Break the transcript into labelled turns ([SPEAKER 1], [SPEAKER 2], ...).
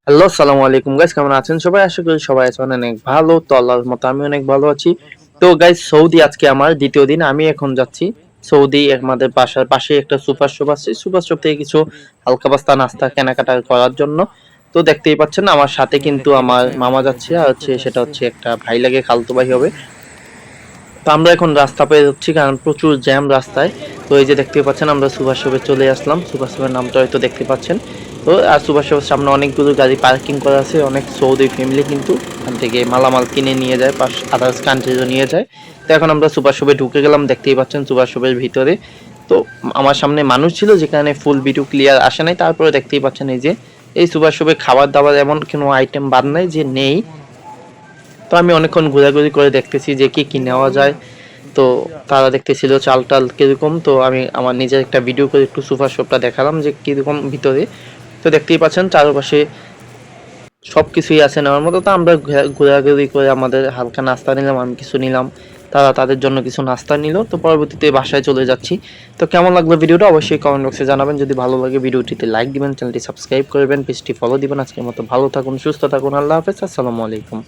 [SPEAKER 1] Hello, আসসালামু আলাইকুম guys, কেমন আছেন সবাই? আশা করি সবাই আছেন অনেক ভালো। তো আল্লাহর মতো আমি অনেক ভালো আছি। তো গাইস, সৌদি আজকে আমার দ্বিতীয় দিন। আমি এখন যাচ্ছি সৌদি। আমাদের বাসার পাশে একটা সুপার শপ আছে। সুপার শপ থেকে কিছু হালকা পাস্তা নাস্তা কেনাকাটা করার জন্য। তো দেখতেই পাচ্ছেন আমার সাথে কিন্তু আমার মামা যাচ্ছে, আর সেটা হচ্ছে একটা ভাই লাগে, খালতো ভাই হবে। তো আমরা এখন রাস্তা পেয়ে যাচ্ছি কারণ প্রচুর জ্যাম রাস্তায়। তো এই যে দেখতে পাচ্ছেন আমরা সুভাষ শপে চলে আসলাম। সুভাষ শপের নামটা হয়তো দেখতে পাচ্ছেন। তো আর সুভাষ শপের সামনে অনেকগুলো গাড়ি পার্কিং করা আছে। অনেক সৌদি ফ্যামিলি কিন্তু এখান থেকে মালামাল কিনে নিয়ে যায়, পাশ আদার্স কান্ট্রিজও নিয়ে যায়। তো এখন আমরা সুভাষ শপে ঢুকে গেলাম, দেখতেই পাচ্ছেন সুভাষ শপের ভিতরে। তো আমার সামনে মানুষ ছিল যেখানে ফুল ভিডিও ক্লিয়ার আসে নাই, তারপরে দেখতেই পাচ্ছেন এই যে এই সুভাষ শপে খাবার দাবার এমন কোনো আইটেম বাদ নাই যে নেই। তো আমি অনেকক্ষণ ঘোরাঘুরি করে দেখতেছি যে কি কি নেওয়া যায়। তো তারা দেখতেছিল চাল টাল কিরকম। তো আমি আমার নিজের একটা ভিডিও করে একটু সুপার শপটা দেখালাম যে কিরকম ভিতরে। তো দেখতেই পাচ্ছেন চারপাশে সবকিছুই আছে নেওয়ার মতো। তো আমরা ঘোরাঘুরি করে আমাদের হালকা নাস্তা নিলাম, আমি কিছু নিলাম, তারা তাদের জন্য কিছু নাস্তা নিল। তো পরবর্তীতে বাসায় চলে যাচ্ছি। তো কেমন লাগলো ভিডিওটা অবশ্যই কমেন্ট বক্সে জানাবেন। যদি ভালো লাগে ভিডিওটিতে লাইক দিবেন, চ্যানেলটি সাবস্ক্রাইব করবেন, পেজটি ফলো দিবেন। আজকের মতো ভালো থাকুন, সুস্থ থাকুন, আল্লাহ হাফেজ, আসসালামু আলাইকুম।